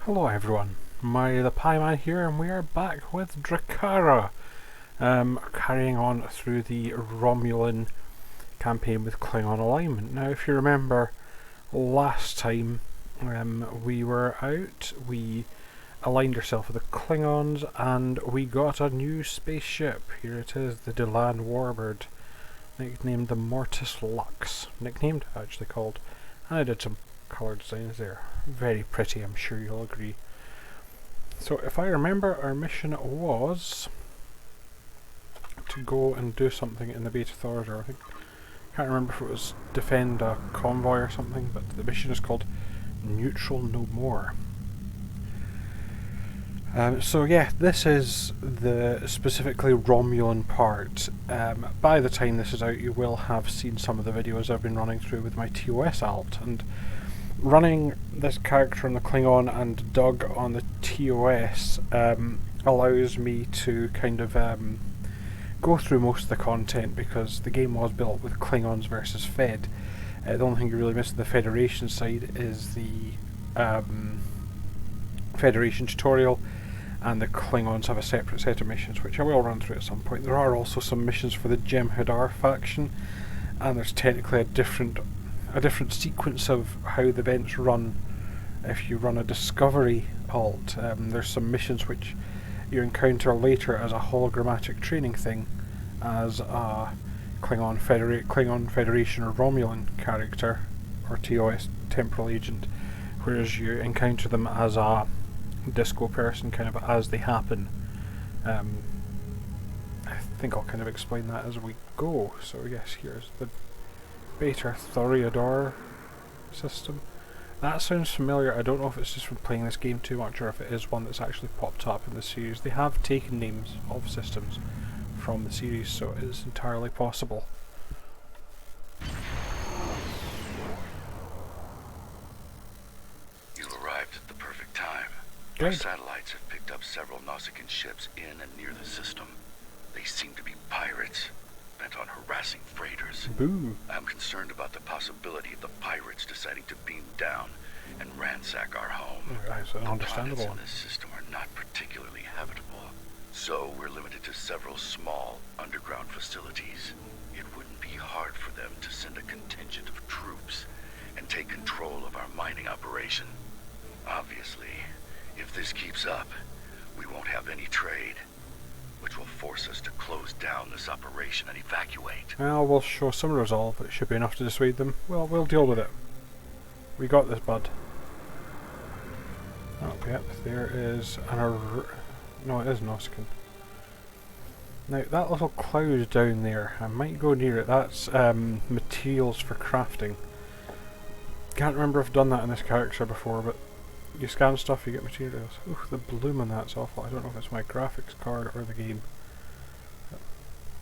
Hello everyone, Mario the Pie Man here, and we are back with Drakhara, carrying on through the Romulan campaign with Klingon alignment. Now, if you remember, last time we were out, we aligned ourselves with the Klingons, and we got a new spaceship. Here it is, the Delan Warbird, nicknamed the Mortis Lux, actually called, and I did some colour designs there. Very pretty, I'm sure you'll agree. So if I remember, our mission was to go and do something in the Beta Thorder. I can't remember if it was defend a convoy or something, but the mission is called Neutral No More. So yeah, this is the specifically Romulan part. By the time this is out, you will have seen some of the videos I've been running through with my TOS alt, and running this character on the Klingon and Doug on the TOS allows me to kind of go through most of the content, because the game was built with Klingons versus Fed. The only thing you really miss on the Federation side is the Federation tutorial, and the Klingons have a separate set of missions, which I will run through at some point. There are also some missions for the Jem'Hadar faction, and there's technically a different sequence of how the events run if you run a discovery alt. There's some missions which you encounter later as a hologrammatic training thing as a Klingon Federation or Romulan character or TOS temporal agent, whereas you encounter them as a disco person kind of as they happen. I think I'll kind of explain that as we go. So yes, here's the Beta Thoriador system. That sounds familiar. I don't know if it's just from playing this game too much or if it is one that's actually popped up in the series. They have taken names of systems from the series, so it is entirely possible. You arrived at the perfect time. Good. Our satellites have picked up several Nausicaan ships in and near the system. They seem to be pirates, bent on harassing freighters. Boo. I'm concerned about the possibility of the pirates deciding to beam down and ransack our home. That's an understandable The one. planets in this system are not particularly habitable, so we're limited to several small underground facilities. It wouldn't be hard for them to send a contingent of troops and take control of our mining operation. Obviously, if this keeps up, we won't have any trade, which will force us to close down this operation and evacuate. Well, we'll show some resolve. It should be enough to dissuade them. Well, we'll deal with it. We got this, bud. Oh, yep, there is no, it is Nausicaan. Now, that little cloud down there, I might go near it. That's materials for crafting. Can't remember if I've done that in this character before, but you scan stuff, you get materials. Ooh, the bloom on that's awful. I don't know if it's my graphics card or the game.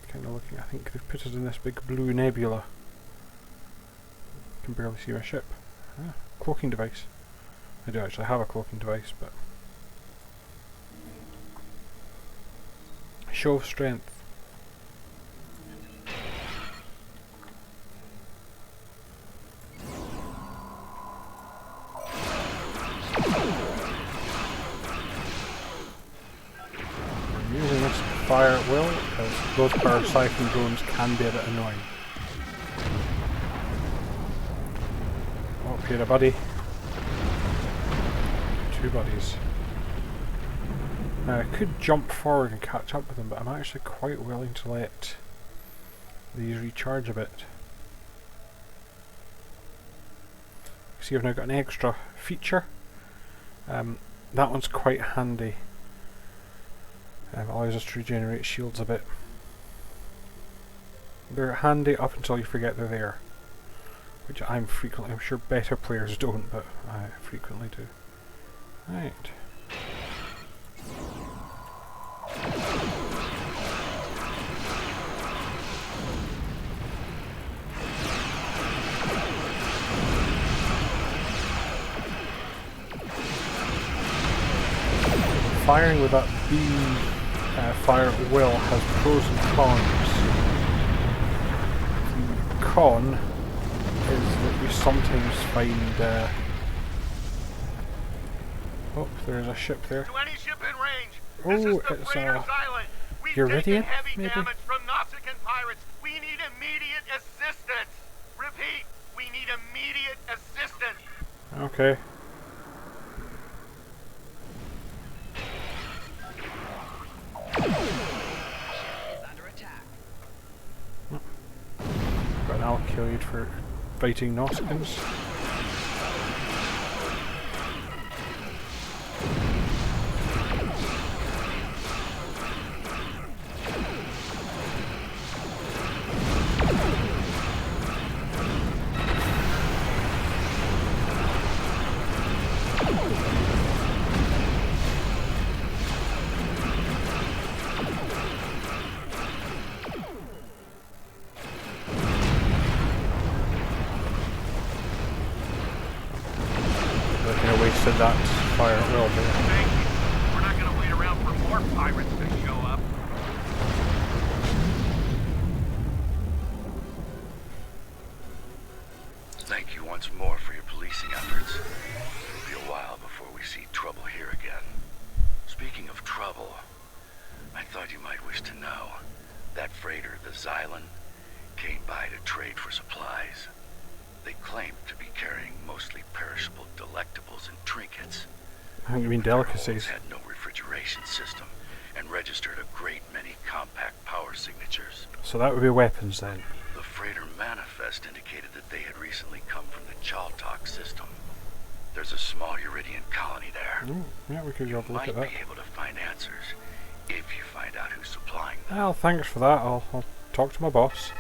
Kind of looking, I think they've put us in this big blue nebula. Can barely see my ship. Ah, cloaking device. I do actually have a cloaking device, but show of strength. We're using this to fire at will, because those power siphon drones can be a bit annoying. Oh, here a buddy. Two buddies. Now I could jump forward and catch up with them, but I'm actually quite willing to let these recharge a bit. See, I've now got an extra feature. That one's quite handy. Allows us to regenerate shields a bit. They're handy up until you forget they're there, which I'm sure better players don't, but I frequently do. Right. Firing with that beam fire at will has pros and cons. The con is that you sometimes find Oh, there's a ship there. To any ship in range. Oh, This is the it's Freighter's Island. We've Uridian, taken heavy maybe? damage from Nautican pirates. We need immediate assistance. Repeat, we need immediate assistance. Okay. Is under attack. Got an alkaloid for fighting Nauticans. Wasted that fire well there. Thank you. We're not going to wait around for more pirates to show up. Thank you once more for your policing efforts. It'll be a while before we see trouble here again. Speaking of trouble, I thought you might wish to know that freighter, the Xylan, came by to trade for supplies. They claimed to be carrying mostly perishable delectables and trinkets. I think you mean delicacies. Had no refrigeration system and registered a great many compact power signatures. So that would be weapons then. The freighter manifest indicated that they had recently come from the Chaltok system. There's a small Uridian colony there. Oh, yeah, we could You have a look might at that. be able to find answers if you find out who's supplying them. Well, thanks for that. I'll talk to my boss.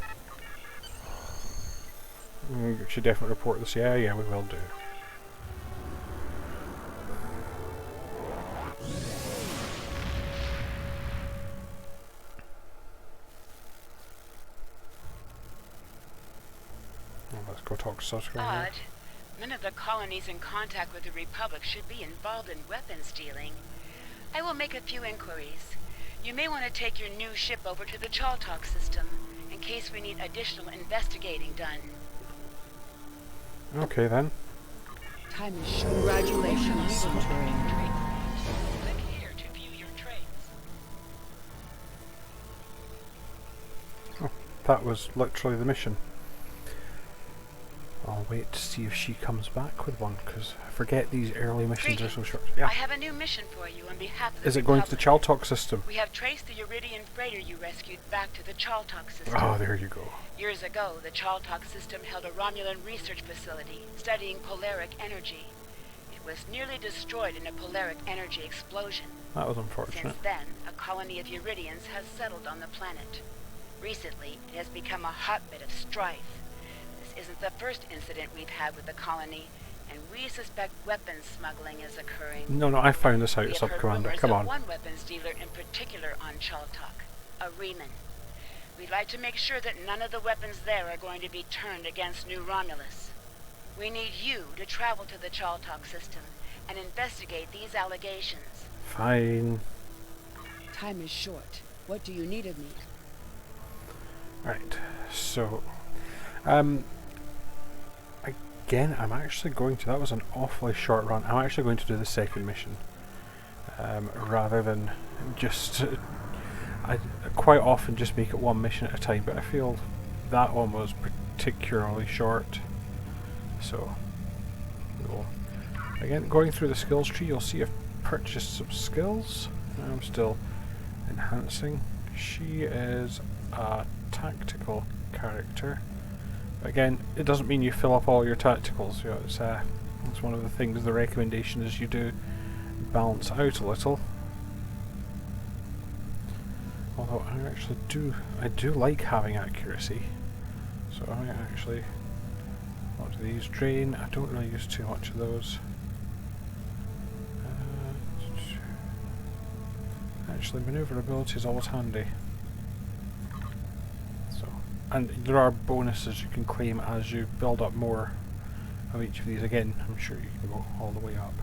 We should definitely report this. Yeah, we will do. Well, let's go talk to Susker. Odd. None of the colonies in contact with the Republic should be involved in weapons dealing. I will make a few inquiries. You may want to take your new ship over to the Chaltok system, in case we need additional investigating done. Okay then. Time is short. Congratulations. Click here to view your trades. Oh, that was literally the mission. I'll wait to see if she comes back with one, because I forget these early missions are so short. Yeah. I have a new mission for you on behalf of the Is it going to the Republic. Chaltok system? We have traced the Uridian freighter you rescued back to the Chaltok system. Oh, there you go. Years ago, the Chaltok system held a Romulan research facility studying polaric energy. It was nearly destroyed in a polaric energy explosion. That was unfortunate. Since then, a colony of Uridians has settled on the planet. Recently, it has become a hotbed of strife. This isn't the first incident we've had with the colony, and we suspect weapons smuggling is occurring. No, I found this out, We have Sub heard Commander. rumors Come of on. one weapons dealer in particular on Chaltok, a Reman. We'd like to make sure that none of the weapons there are going to be turned against New Romulus. We need you to travel to the Chaltok system and investigate these allegations. Fine. Time is short. What do you need of me? Right. So, again, I'm actually going to. That was an awfully short run. I'm actually going to do the second mission, rather than just. I quite often just make it one mission at a time, but I feel that one was particularly short. So, we'll, again, going through the skills tree, you'll see I've purchased some skills. I'm still enhancing. She is a tactical character. Again, it doesn't mean you fill up all your tacticals. You know, it's one of the things. The recommendation is you do balance out a little. Although I do like having accuracy. So I actually, what do these drain? I don't really use too much of those. Actually, maneuverability is always handy. So, and there are bonuses you can claim as you build up more of each of these. Again, I'm sure you can go all the way up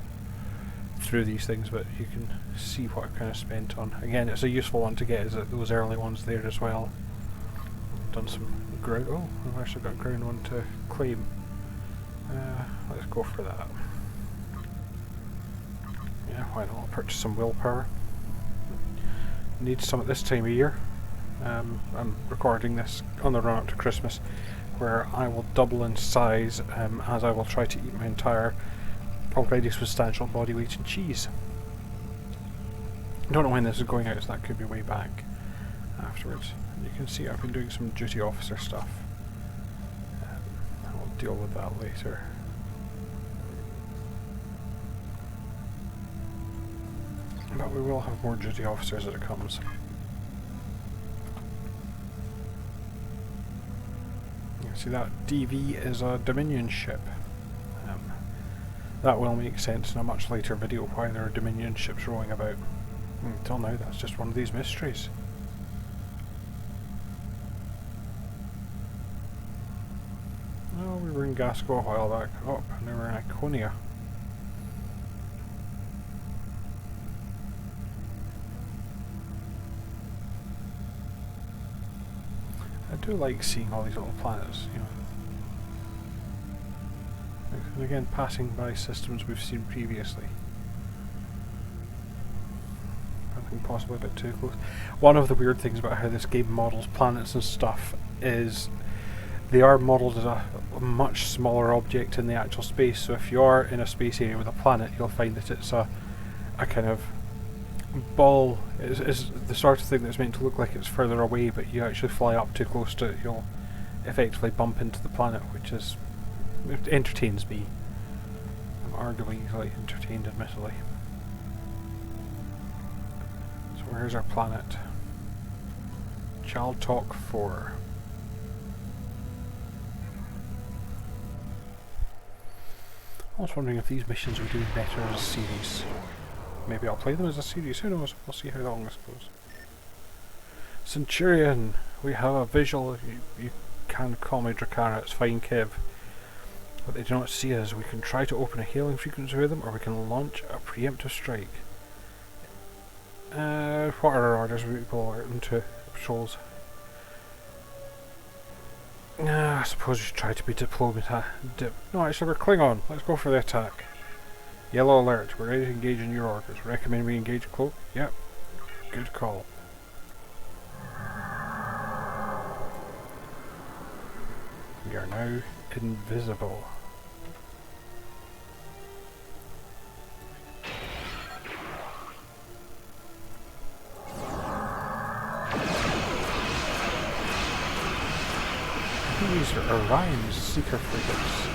through these things, but you can see what I've kind of spent on. Again, it's a useful one to get, is that those early ones there as well. Done some ground. Oh, I've actually got ground one to claim. Let's go for that. why not? I'll purchase some willpower. Need some at this time of year. I'm recording this on the run up to Christmas, where I will double in size as I will try to eat my entire already substantial body weight in cheese. I don't know when this is going out, so that could be way back afterwards. And you can see I've been doing some duty officer stuff. I'll deal with that later. But we will have more duty officers as it comes. You see that DV is a Dominion ship. That will make sense in a much later video why there are Dominion ships rowing about. Until now, that's just one of these mysteries. Oh, we were in Gasco a while back. Oh, and now we're in Iconia. I do like seeing all these little planets, you know. And again, passing by systems we've seen previously. I think possibly a bit too close. One of the weird things about how this game models planets and stuff is they are modelled as a much smaller object in the actual space. So if you are in a space area with a planet, you'll find that it's a kind of ball. Is the sort of thing that's meant to look like it's further away, but you actually fly up too close to it, you'll effectively bump into the planet, which is... it entertains me. I'm arguably easily entertained, admittedly. So where's our planet? Child Talk 4. I was wondering if these missions were doing better as a series. Maybe I'll play them as a series, who knows? We'll see how long this goes. Centurion! We have a visual. You can call me Drakhara, it's fine, Khev. But they do not see us. We can try to open a hailing frequency with them, or we can launch a preemptive strike. What are our orders? We will alert them to patrols. I suppose we should try to be No, actually we're Klingon. Let's go for the attack. Yellow alert. We're ready to engage in your orders. Recommend we engage cloak? Yep. Good call. We are now invisible. These are Orion's seeker frigates.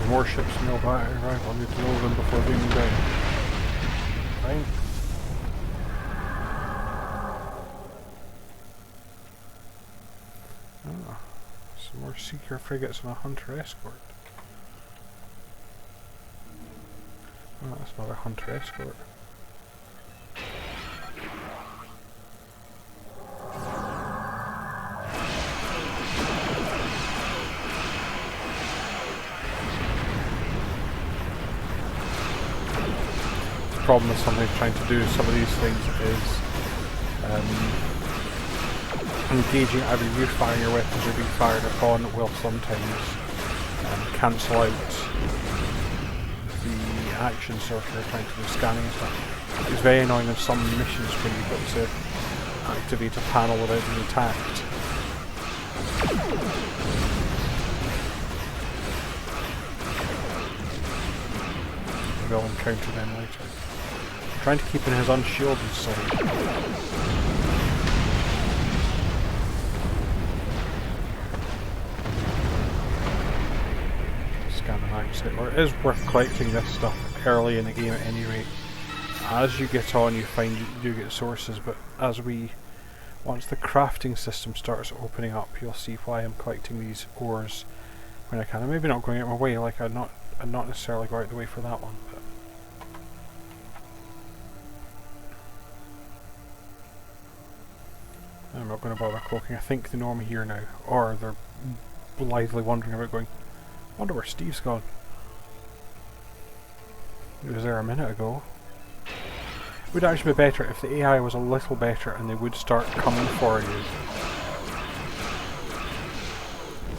More ships nearby. Right, I'll need to know them before being down. Fine. Ah, some more seeker frigates and a hunter escort. Oh, that's not a hunter escort. The problem with somebody trying to do some of these things is engaging every you fire your weapons are being fired upon will sometimes cancel out the action, so if you're trying to do scanning and stuff. It's very annoying in some missions when you've got to activate a panel without being attacked. We'll encounter them later. Trying to keep in his unshielded side. Scan the mag set. Or it is worth collecting this stuff early in the game at any rate. As you get on, you find you do get sources, but once the crafting system starts opening up, you'll see why I'm collecting these ores when I can. I'm maybe not going out my way, like I'd not necessarily go out the way for that one, but I'm not going to bother cloaking. I think they know I'm here now, or they're blithely wandering about going, I wonder where Steve's gone. He was there a minute ago. Would actually be better if the AI was a little better and they would start coming for you.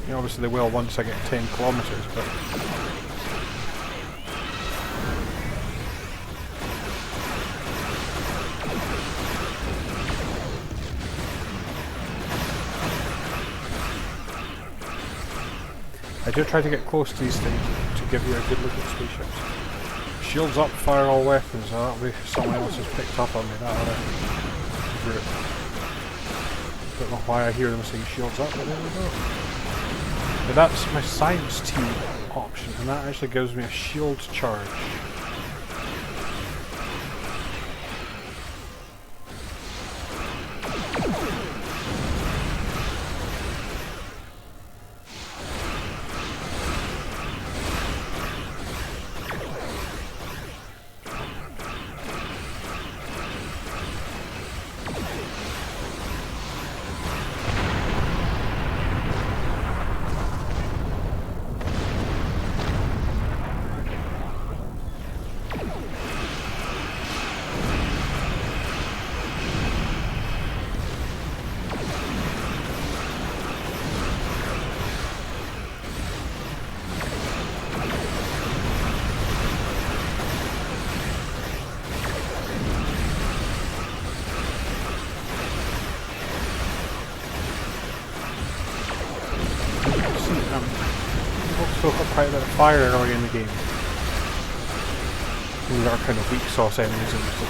You know, obviously they will once I get 10 kilometers, but... I do try to get close to these things to give you a good look at spaceships. Shields up, fire all weapons. Now that'll be someone else has picked up on me. That'll group. Don't know why I hear them saying shields up, but there we go. But that's my science team option, and that actually gives me a shield charge. Also got quite a bit of fire early in the game. These are kind of weak sauce enemies in this way.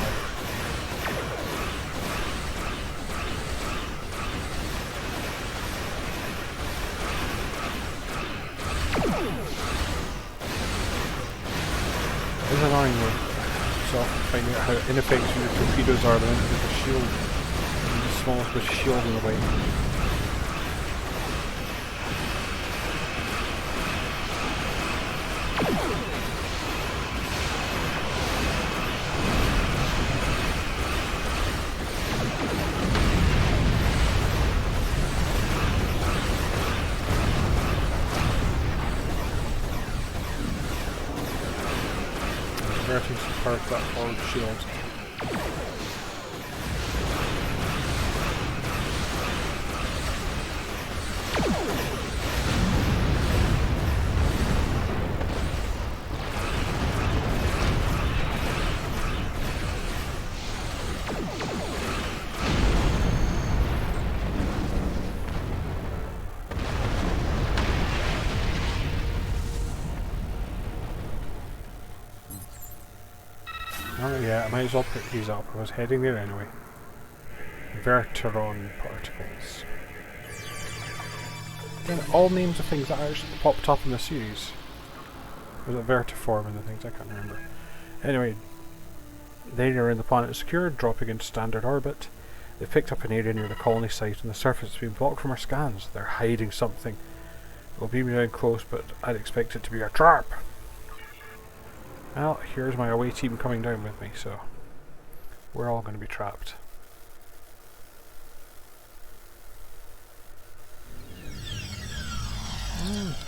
It is annoying though. So finding out how ineffective your torpedoes are then with the shield. And the smallest bit of shield in the way. Converting some power to that forward shield. Oh yeah, I might as well pick these up. I was heading there anyway. Verteron particles. Again, all names of things that actually popped up in the series. Was it Vertiform and the things? I can't remember. Anyway, they are in the planet secure, dropping into standard orbit. They've picked up an area near the colony site and the surface has been blocked from our scans. They're hiding something. We'll beam down close, but I'd expect it to be a trap. Well, here's my away team coming down with me, so we're all going to be trapped.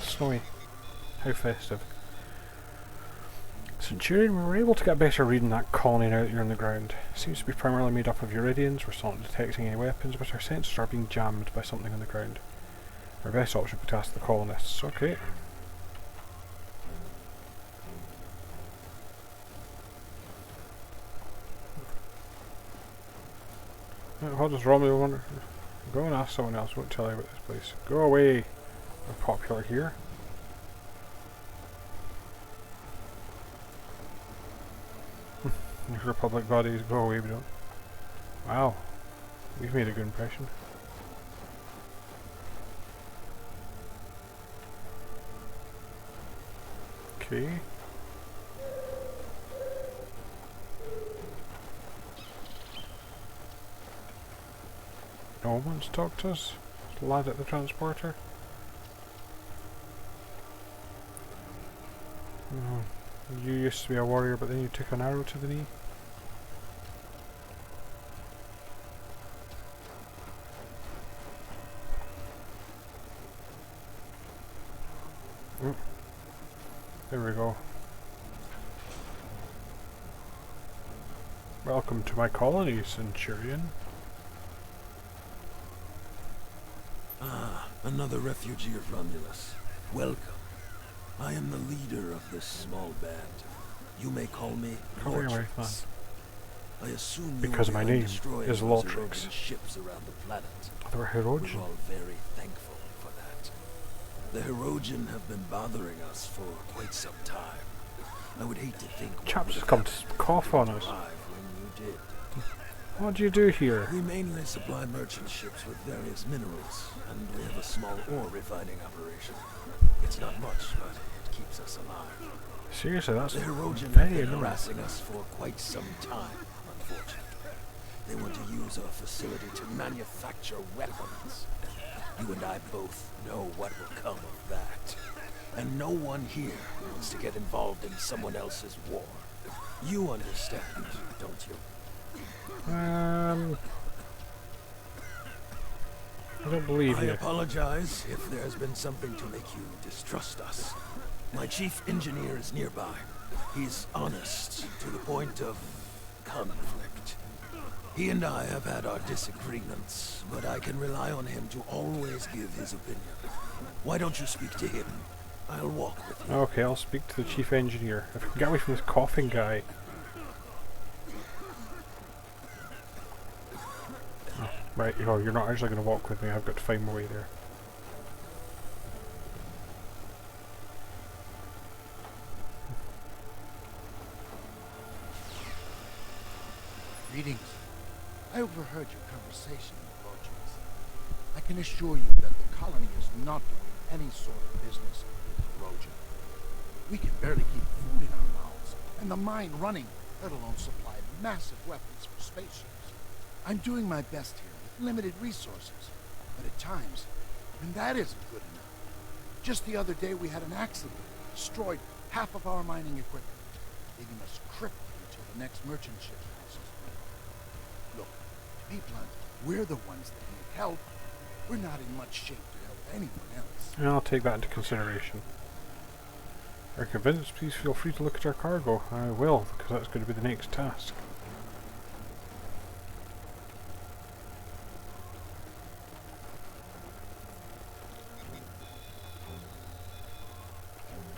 Snowy. How festive. Centurion, we were able to get a better read in that colony now that you're on the ground. It seems to be primarily made up of Uridians. We're still not detecting any weapons, but our sensors are being jammed by something on the ground. Our best option would be to ask the colonists. Okay. What does Romeo want? Go and ask someone else. Won't tell you about this place. Go away. We're popular here. Republic bodies, go away. We don't. Wow, we've made a good impression. Okay. No one's talked to us. The lad at the transporter. You used to be a warrior, but then you took an arrow to the knee. There we go. Welcome to my colony, Centurion. Ah, another refugee of Romulus. Welcome. I am the leader of this small band. You may call me Coming away, Lortrix. I assume because you my are name destroying is those Lortrix. Herodian ships around the planet. They were Herodian. We're all very thankful for that. The Herodian have been bothering us for quite some time. I would hate to think Chaps just come to cough on us. when you did. What do you do here? We mainly supply merchant ships with various minerals, and we have a small ore refining operation. It's not much, but it keeps us alive. Seriously, that's The Herodian have very been annoying. harassing us for quite some time, unfortunately. They want to use our facility to manufacture weapons. You and I both know what will come of that. And no one here wants to get involved in someone else's war. You understand, don't you? I don't believe I you. apologize if there has been something to make you distrust us. My chief engineer is nearby. He's honest to the point of conflict. He and I have had our disagreements, but I can rely on him to always give his opinion. Why don't you speak to him? I'll walk with you. Okay, I'll speak to the chief engineer. If we can get away from this coughing guy. Oh, right, oh, you're not actually going to walk with me. I've got to find my way there. Greetings. I overheard your conversation with Dodgy. I can assure you that the colony is not doing any sort of business with Herodian. We can barely keep food in our mouths, and the mine running, let alone supply massive weapons for spaceships. I'm doing my best here with limited resources, but at times, even that isn't good enough. Just the other day we had an accident that destroyed half of our mining equipment, leaving us crippled until the next merchant ship passes through. Look, to be blunt, we're the ones that need help. We're not in much shape to help anyone else. And I'll take that into consideration. Are you convinced? Please feel free to look at our cargo. I will, because that's going to be the next task.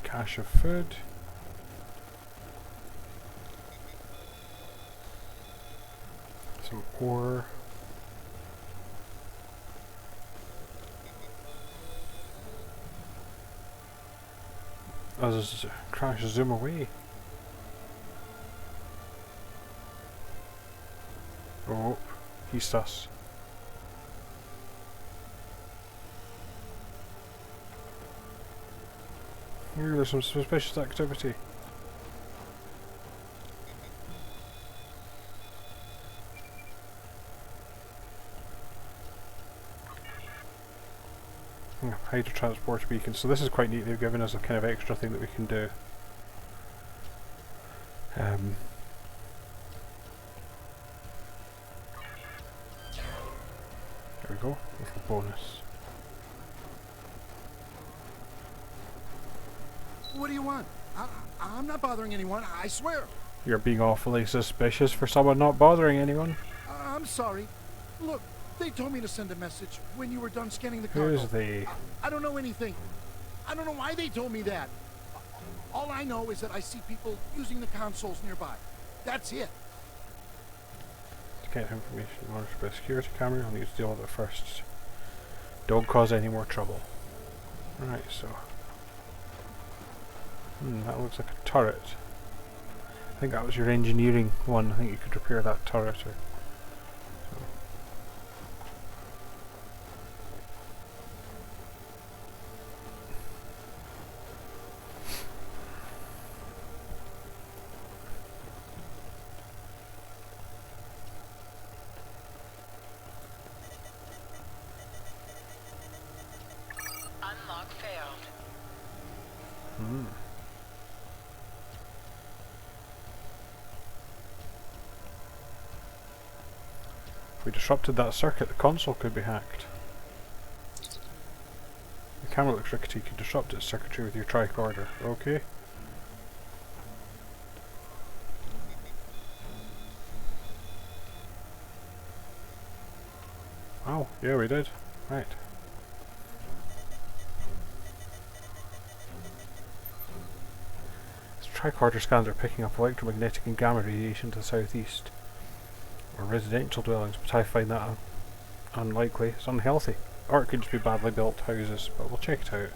Cache of food. Some ore. As Crash zoom away. Oh, he's sus. Here, there's some suspicious activity. Hydro transport beacon. So this is quite neat. They've given us a kind of extra thing that we can do. There we go. Little bonus. What do you want? I'm not bothering anyone, I swear. You're being awfully suspicious for someone not bothering anyone. I'm sorry. Look, they told me to send a message when you were done scanning the cargo. Who's they? I don't know anything. I don't know why they told me that. All I know is that I see people using the consoles nearby. That's it. To get information monitored by a security camera, I'll need to deal with it first. Don't cause any more trouble. Right, so. That looks like a turret. I think that was your engineering one. I think you could repair that turret. Or Unlock failed. If we disrupted that circuit, the console could be hacked. The camera looks rickety. You could disrupt its circuitry with your tricorder. Okay. Oh, yeah, we did. Right. Tricorder scans are picking up electromagnetic and gamma radiation to the southeast. Or residential dwellings, but I find that unlikely. It's unhealthy. Or it could just be badly built houses, but we'll check it out.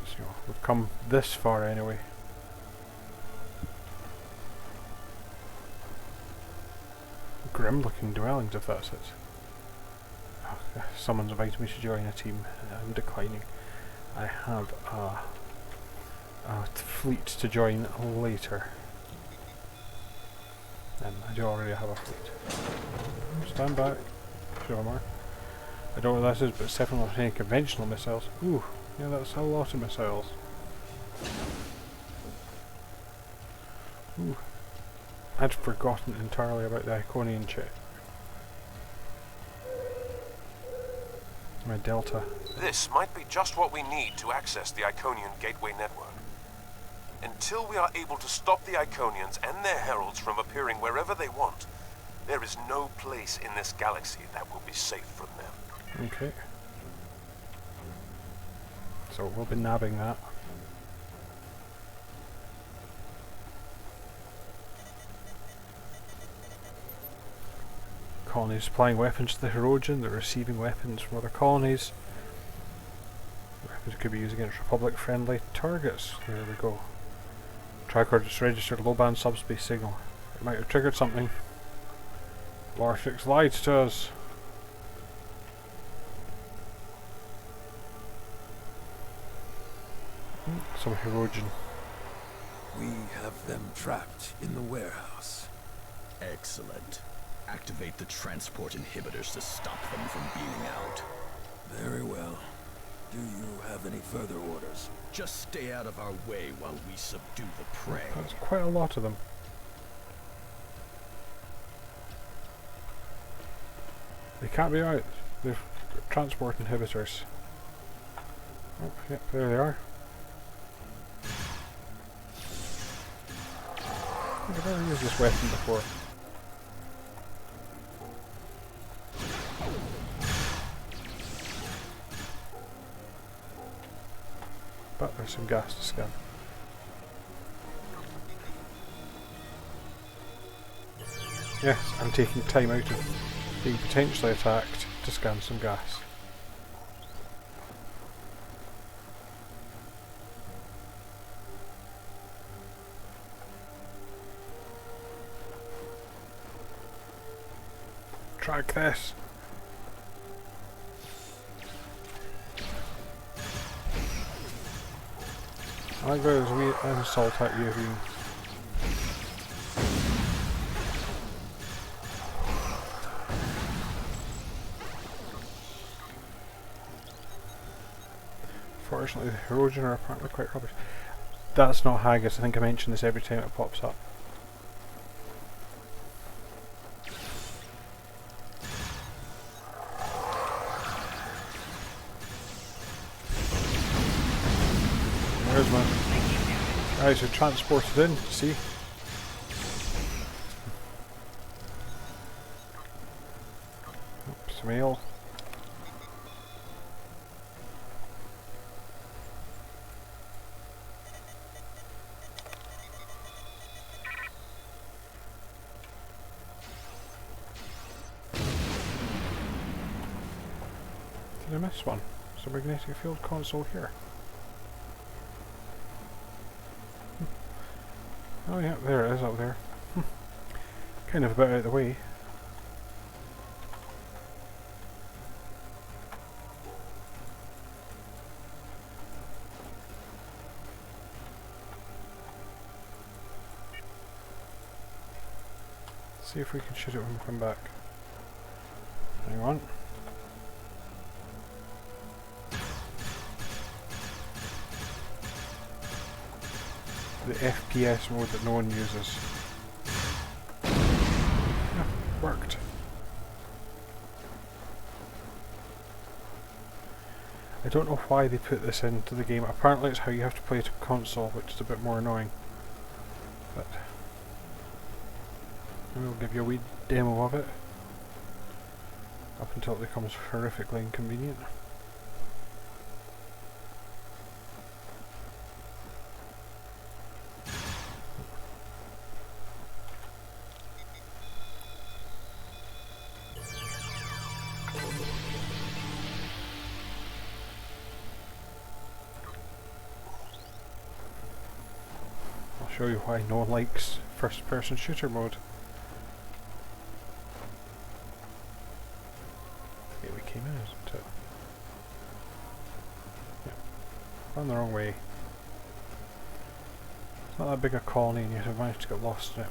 So, we've come this far anyway. Grim looking dwellings, if that's it. Oh, someone's invited me to join a team. I'm declining. I have a fleet to join later. And I do already have a fleet. Stand back. Sure more. I don't know what that is, but it's definitely not any conventional missiles. Ooh, yeah, that's a lot of missiles. Ooh. I'd forgotten entirely about the Iconian chip. My Delta. This might be just what we need to access the Iconian Gateway network. Until we are able to stop the Iconians and their heralds from appearing wherever they want, there is no place in this galaxy that will be safe from them. Okay. So we'll be nabbing that. Colonies supplying weapons to the Hirogen, they're receiving weapons from other colonies. Weapons could be used against Republic-friendly targets. There we go. Tracker just registered a low-band subspace signal. It might have triggered something. Larfix lied to us. Some Hirogen. We have them trapped in the warehouse. Excellent. Activate the transport inhibitors to stop them from beaming out. Very well. Do you have any further orders? Just stay out of our way while we subdue the prey. That's quite a lot of them. They can't be out. They're transport inhibitors. Oh, yep, there they are. I've never used this weapon before. But there's some gas to scan. Yes, I'm taking time out of being potentially attacked to scan some gas. Track this. I like those wee insult at you if you... Fortunately, the Hirogen are apparently quite rubbish. That's not haggis, I think I mention this every time it pops up. There's my guys who transported in, see? Oops, mail. Did I miss one? There's a magnetic field console here. Oh yeah, there it is up there. Kind of a bit out of the way. See if we can shoot it when we come back. Hang on. The FPS mode that no one uses. Yeah, worked. I don't know why they put this into the game. Apparently it's how you have to play it on console, which is a bit more annoying. But I will give you a wee demo of it. Up until it becomes horrifically inconvenient. I'll show you why no one likes first-person shooter mode. Okay, we came in, isn't it? Yeah. Gone the wrong way. It's not that big a colony and yet I've managed to get lost in it.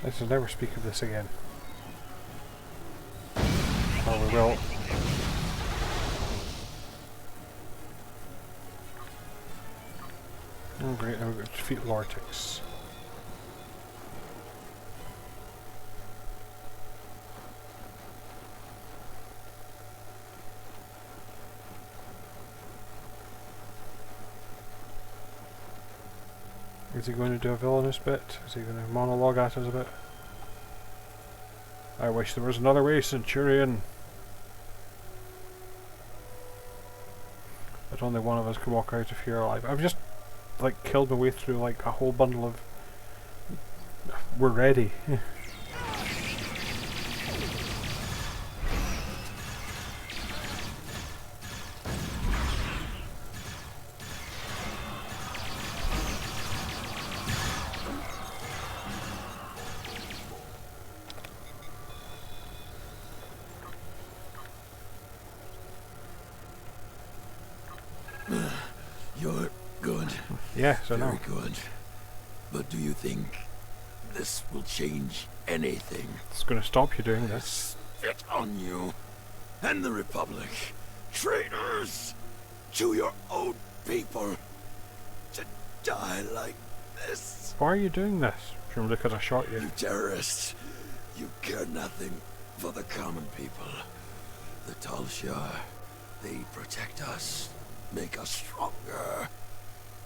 Let's never speak of this again. Or we will. Oh great, now we've got to defeat Lortix. Is he going to do a villainous bit? Is he going to monologue at us a bit? I wish there was another way, Centurion. But only one of us can walk out of here alive. I've just like killed my way through like a whole bundle of... We're ready. You're good. Yes, I know. Very good. But do you think this will change anything? It's going to stop you doing this. Spit on you and the Republic. Traitors to your own people. To die like this. Why are you doing this? Presumably because I shot you. You terrorists. You care nothing for the common people. The Talshar, they protect us. Make us stronger.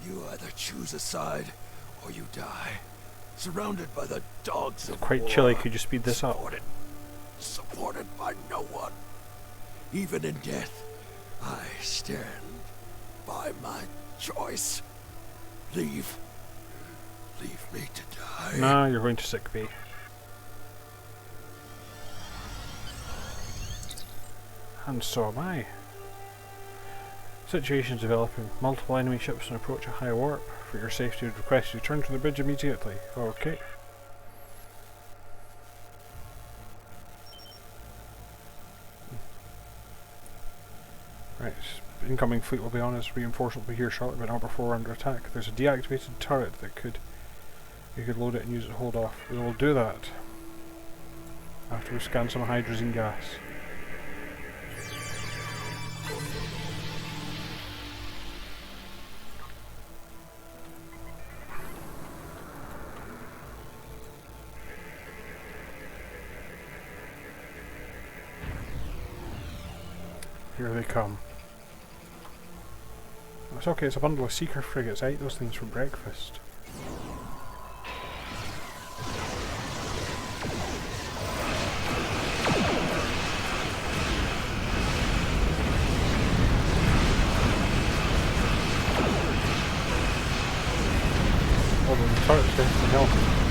You either choose a side or you die. Surrounded by the dogs of Quite war. chilly, could you speed this up? Supported by no one. Even in death, I stand by my choice. Leave me to die. No, you're going to sick bay. And so am I. Situation's developing. Multiple enemy ships and approach a high warp. For your safety, would request you return to the bridge immediately. Okay. Right, incoming fleet will be on us. Reinforcement will be here shortly, but not before we're under attack. There's a deactivated turret that you could load it and use it to hold off. We will do that after we scan some hydrogen gas. Here they come. It's okay, it's a bundle of seeker frigates. I ate those things for breakfast. Although the turret's definitely helping.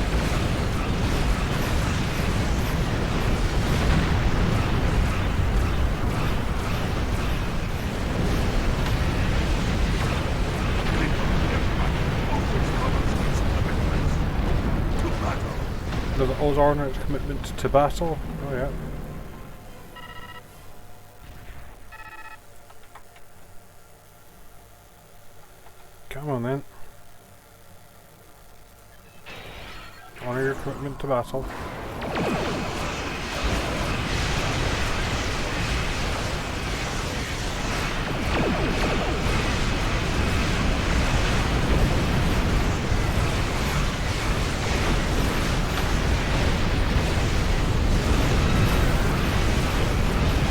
Does it always honour its commitment to battle? Oh yeah. Come on then. Honor your commitment to battle.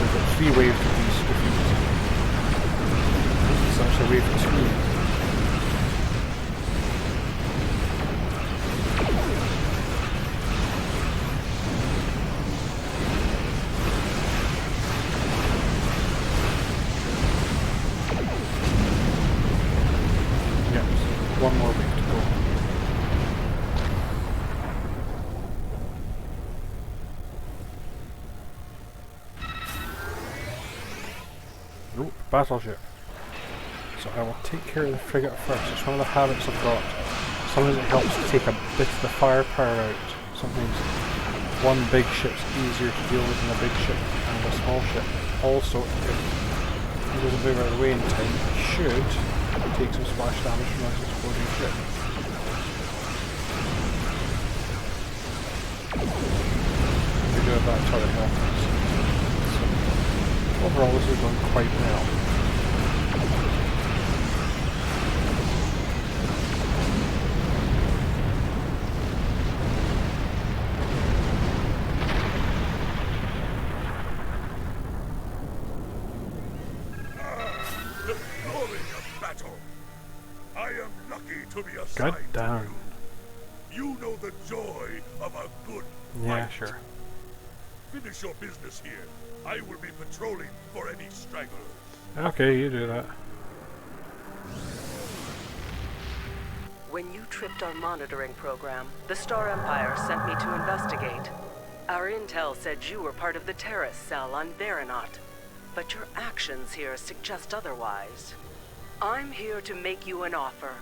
We've got 3 waves of these defeats. This is actually wave 2. One more week to go. Nope, battleship. So I will take care of the frigate first. It's one of the habits I've got. Sometimes it helps to take a bit of the firepower out. Sometimes one big ship's easier to deal with than a big ship and a small ship. Also, if he doesn't move out of the way in time, he should take some splash damage from this exploding ship. We do have that turret health. So, overall this has gone quite well. God damn. You know the joy of a good Yeah, fight. sure. Finish your business here. I will be patrolling for any stragglers. Okay, you do that. When you tripped our monitoring program, the Star Empire sent me to investigate. Our intel said you were part of the terrorist cell on Veronot, but your actions here suggest otherwise. I'm here to make you an offer.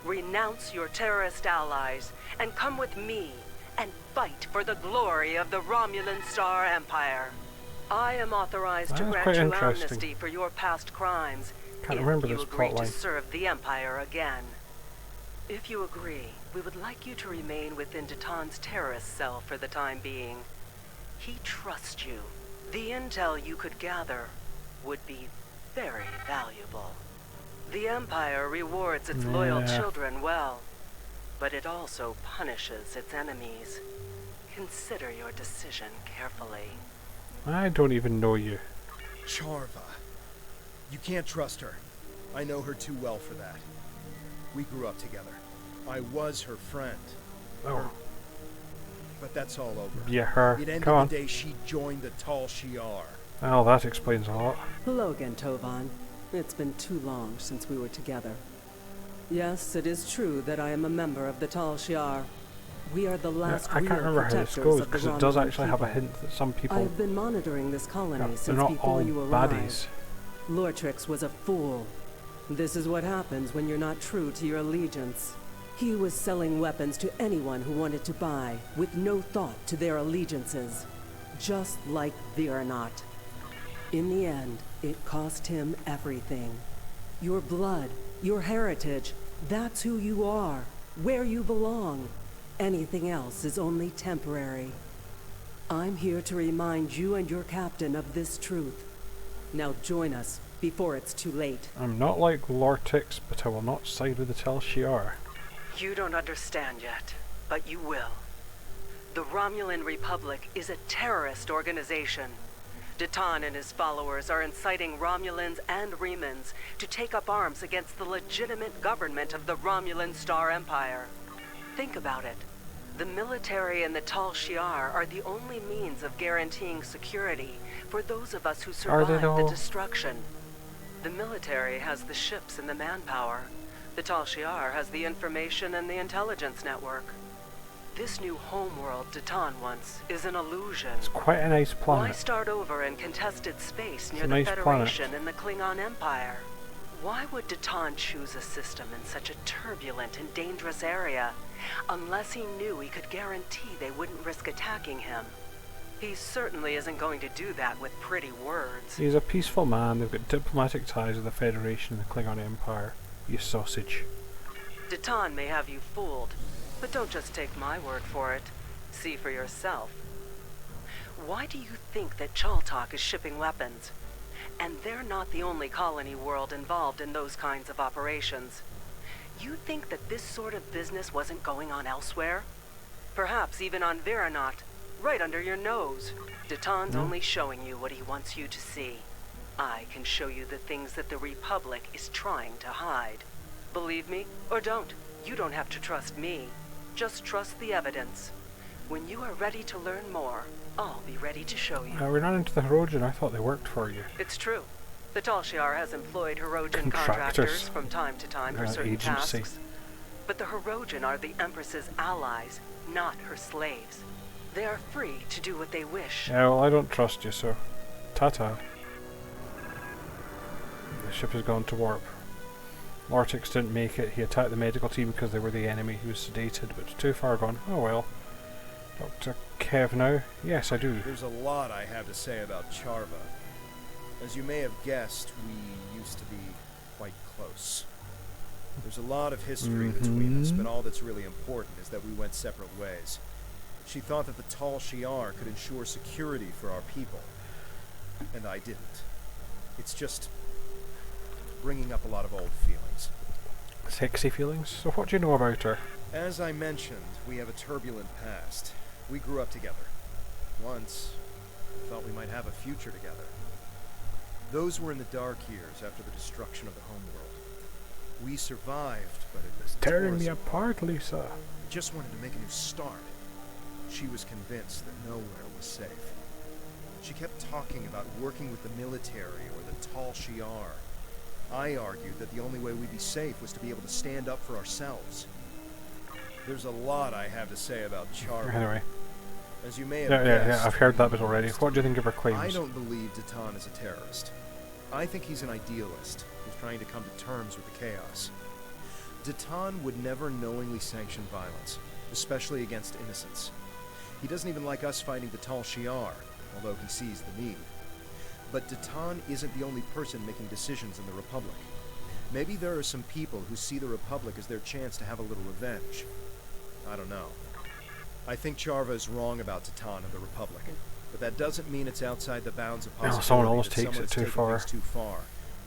Renounce your terrorist allies and come with me and fight for the glory of the Romulan Star Empire. I am authorized to grant you amnesty for your past crimes Can't remember if you this agree plotline. to serve the Empire again. If you agree, we would like you to remain within Datan's terrorist cell for the time being. He trusts you. The intel you could gather would be very valuable. The Empire rewards its loyal children well, but it also punishes its enemies. Consider your decision carefully. I don't even know you. Charva. You can't trust her. I know her too well for that. We grew up together. I was her friend. Oh. But that's all over. Yeah, her. It ended Come on. the day she joined the Tal Shiar. Well, that explains a lot. Hello again, Tovan. It's been too long since we were together. Yes, it is true that I am a member of the Tal Shiar. We are the last I real can't remember how this protectors goes of the because it does Romulan actually have a people. hint that some I people. have been monitoring this colony they're since not before all you arrived. baddies. Lortrix was a fool. This is what happens when you're not true to your allegiance. He was selling weapons to anyone who wanted to buy, with no thought to their allegiances. Just like Veronot. In the end, it cost him everything. Your blood, your heritage, that's who you are, where you belong. Anything else is only temporary. I'm here to remind you and your captain of this truth. Now join us before it's too late. I'm not like Lortix, but I will not side with the Tal Shiar. You don't understand yet, but you will. The Romulan Republic is a terrorist organization. Datan and his followers are inciting Romulans and Remans to take up arms against the legitimate government of the Romulan Star Empire. Think about it. The military and the Tal Shiar are the only means of guaranteeing security for those of us who survived the destruction. The military has the ships and the manpower. The Tal Shiar has the information and the intelligence network. This new homeworld Datan wants is an illusion. It's quite a nice planet. Why start over in contested space near the nice Federation and the Klingon Empire? Why would Datan choose a system in such a turbulent and dangerous area, unless he knew he could guarantee they wouldn't risk attacking him? He certainly isn't going to do that with pretty words. He's a peaceful man. They've got diplomatic ties with the Federation and the Klingon Empire. you sausage. Datan may have you fooled, but don't just take my word for it. See for yourself. Why do you think that Chaltok is shipping weapons? And they're not the only colony world involved in those kinds of operations. You think that this sort of business wasn't going on elsewhere? Perhaps even on Veranot, right under your nose. Datan's only showing you what he wants you to see. I can show you the things that the Republic is trying to hide. Believe me, or don't. You don't have to trust me. Just trust the evidence. When you are ready to learn more, I'll be ready to show you. We ran into the Hirogen. I thought they worked for you. It's true. The Tal Shiar has employed Hirogen contractors from time to time for certain tasks. But the Hirogen are the Empress's allies, not her slaves. They are free to do what they wish. Yeah, well, I don't trust you, so... Ta-ta. The ship has gone to warp. Mortix didn't make it. He attacked the medical team because they were the enemy. He was sedated, but too far gone. Oh well. Dr. Khev now? Yes, I do. There's a lot I have to say about Charva. As you may have guessed, we used to be quite close. There's a lot of history between us, but all that's really important is that we went separate ways. She thought that the Tal Shiar could ensure security for our people, and I didn't. It's just bringing up a lot of old feelings. Sexy feelings? So what do you know about her? As I mentioned, we have a turbulent past. We grew up together. Once, I thought we might have a future together. Those were in the dark years after the destruction of the homeworld. We survived, but it was tearing me apart, Lisa. We just wanted to make a new start. She was convinced that nowhere was safe. She kept talking about working with the military or the Tal Shiar. I argued that the only way we'd be safe was to be able to stand up for ourselves. There's a lot I have to say about Charva. Anyway. As you may have guessed, yeah, I've heard that bit already. What do you think of her claims? I don't believe Datan is a terrorist. I think he's an idealist who's trying to come to terms with the chaos. Datan would never knowingly sanction violence, especially against innocents. He doesn't even like us fighting the Tal Shiar, although he sees the need. But Datan isn't the only person making decisions in the Republic. Maybe there are some people who see the Republic as their chance to have a little revenge. I don't know. I think Charva is wrong about Datan and the Republic, but that doesn't mean it's outside the bounds of possibility someone almost that takes someone's it too taken far. things too far,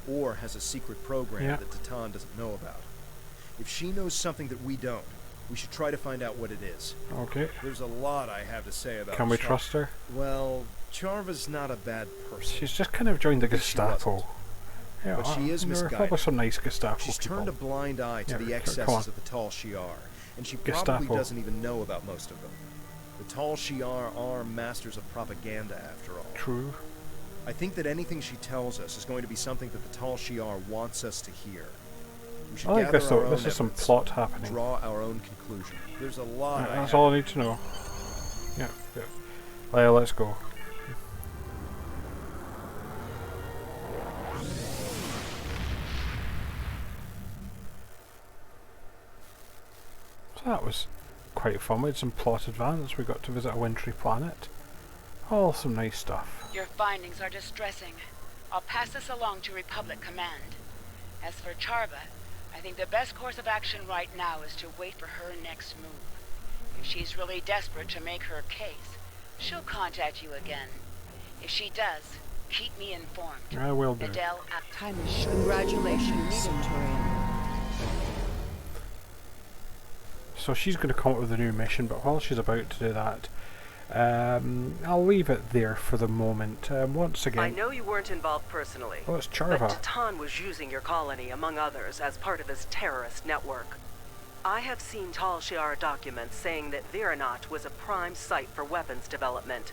or has a secret program that Datan doesn't know about. If she knows something that we don't, we should try to find out what it is. Okay. There's a lot I have to say about Can we trust her? Well, Charva's not a bad person. She's just kind of joined the Gestapo. Yeah, but she is misguided. Probably some nice Gestapo She's people. turned a blind eye to the excesses of the Tal Shiar, and she probably doesn't even know about most of them. The Tal Shiar are masters of propaganda, after all. True. I think that anything she tells us is going to be something that the Tal Shiar wants us to hear. We should I like this though. This is evidence, some plot happening. Draw our own conclusion. There's a lot. That's all I need to know. Yeah. Well, let's go. So that was quite fun. We had some plot advance. We got to visit a wintry planet. All some nice stuff. Your findings are distressing. I'll pass this along to Republic Command. As for Charva, I think the best course of action right now is to wait for her next move. If she's really desperate to make her case, she'll contact you again. If she does, keep me informed. I will do. Adele, time is short. Congratulations, Centurion. So she's going to come up with a new mission, but while she's about to do that, I'll leave it there for the moment. Once again, I know you weren't involved personally. Oh, it's Charva. But Datan was using your colony, among others, as part of his terrorist network. I have seen Tal Shiar documents saying that Veranot was a prime site for weapons development.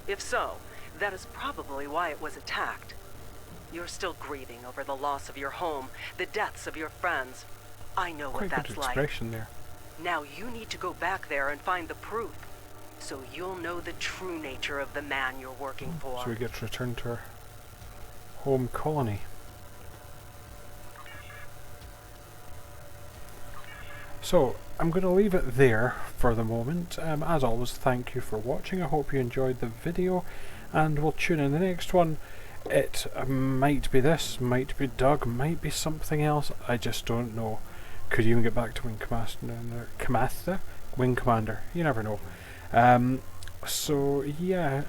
If so, that is probably why it was attacked. You're still grieving over the loss of your home, the deaths of your friends. I know what that's like. Quite good expression there. Now you need to go back there and find the proof, so you'll know the true nature of the man you're working for. So we get to return to our home colony. So I'm going to leave it there for the moment. As always, thank you for watching. I hope you enjoyed the video, and we'll tune in the next one it might be this, might be Doug, might be something else. I just don't know. Could even get back to Wing Commander. You never know. So yeah,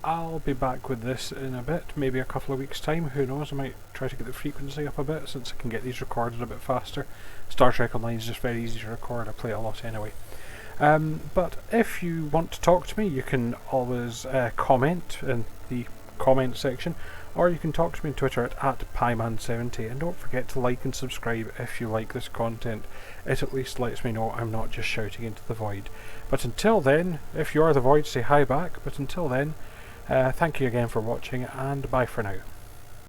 I'll be back with this in a bit, maybe a couple of weeks' time. Who knows? I might try to get the frequency up a bit since I can get these recorded a bit faster. Star Trek Online is just very easy to record. I play it a lot anyway. But if you want to talk to me, you can always comment in the comment section, or you can talk to me on Twitter at Pyman70, and don't forget to like and subscribe if you like this content. It at least lets me know I'm not just shouting into the void. But until then, if you are the void, say hi back. But until then, thank you again for watching, and bye for now.